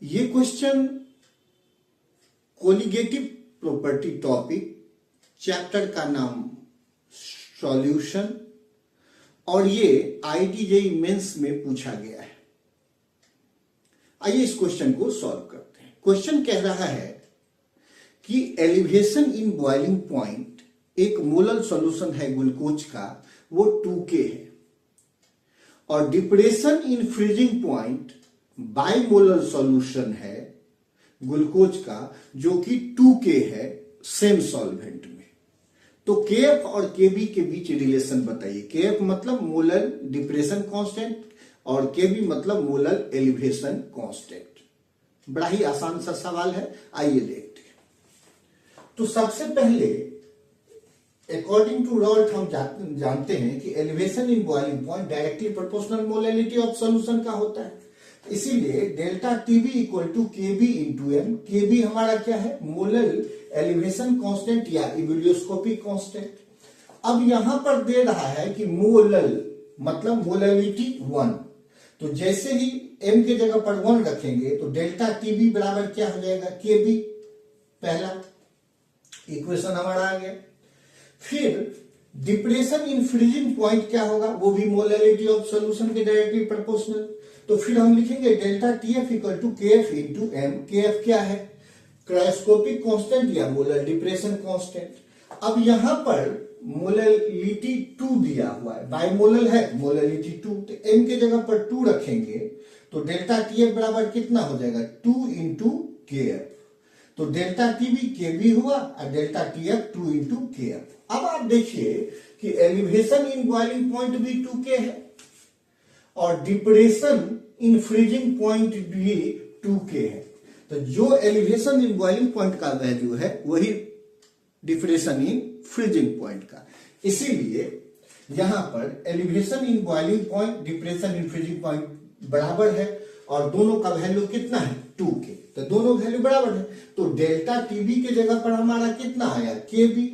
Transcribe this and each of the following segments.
ये question colligative property topic, chapter का नाम सॉल्यूशन, और ये IIT-JEE मेंस में पूछा गया है। आइए इस क्वेश्चन को सॉल्व करते हैं। क्वेश्चन कह रहा है कि एलिवेशन इन बॉइलिंग पॉइंट एक मोलर सॉल्यूशन है ग्लूकोज का, वो 2K है, और depression in freezing point bimolar solution है ग्लूकोज का, जो कि 2K है सेम सॉल्वेंट में। तो KF और KB के बीच रिलेशन बताइए। KF मतलब मोलर डिप्रेशन कांस्टेंट और KB मतलब मोलर एलिवेशन कांस्टेंट। बड़ा ही आसान सा सवाल है, आइए देखते हैं। तो सबसे पहले अकॉर्डिंग टू रॉल्ट हम जानते हैं कि elevation in boiling point directly proportional molality of solution का होता है। इसीलिए delta TB equal to KB into M। KB हमारा क्या है? मोलर एलिवेशन कांस्टेंट या इवेल्यूस्कोपिक कांस्टेंट। अब यहां पर दे रहा है कि मोलर मतलब मोलैलिटी 1, तो जैसे ही M के जगह पर 1 रखेंगे तो डेल्टा TB बराबर क्या हो जाएगा? KB। पहला इक्वेशन हमारा आ गया। फिर डिप्रेशन इन फ्रीजिंग पॉइंट क्या होगा? वो भी मोलैलिटी ऑफ सॉल्यूशन के डायरेक्टली प्रोपोर्शनल। तो फिर हम लिखेंगे delta TF equal to KF into M। KF क्या है? क्रायोस्कोपिक कांस्टेंट या मोलर डिप्रेशन कांस्टेंट। अब यहां पर मोलैलिटी 2 दिया हुआ है, बाइमोलर है मोलैलिटी 2, तो M के जगह पर 2 रखेंगे तो डेल्टा TF बराबर कितना हो जाएगा? 2 इंटू KF। तो डेल्टा TB KB हुआ और डेल्टा TF 2 इंटू KF। अब आप देखिए कि एलिवेशन इन बॉइलिंग पॉइंट भी 2K है और डिप्रेशन इन फ्रीजिंग पॉइंट भी 2K है। तो जो एलिवेशन इन बॉइलिंग पॉइंट का वैल्यू है वही डिप्रेशन इन फ्रीजिंग पॉइंट का। इसीलिए यहां पर elevation in boiling point depression in freezing point बराबर है और दोनों का वैल्यू कितना है? 2K। तो दोनों वैल्यू बराबर है, तो डेल्टा TB के जगह पर हमारा कितना आया? KB।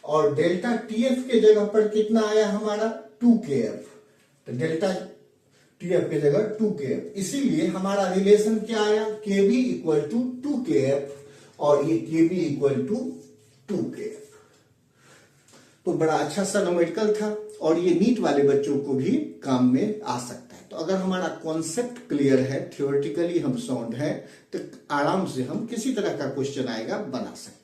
और डेल्टा TF के जगह पर कितना आया हमारा? 2KF। तो डेल्टा TF के जगह 2KF। इसीलिए हमारा रिलेशन क्या आया? KB इक्वल टू 2KF और ये KB इक्वल टू 2KF। तो बड़ा अच्छा सा न्यूमेरिकल था और ये नीट वाले बच्चों को भी काम में आ सकता है। तो अगर हमारा कॉन्सेप्ट क्लियर है, थ्योरेटिकली हम साउंड है, तो आराम से हम किसी तरह का क्वेश्चन आएगा बना सकते हैं।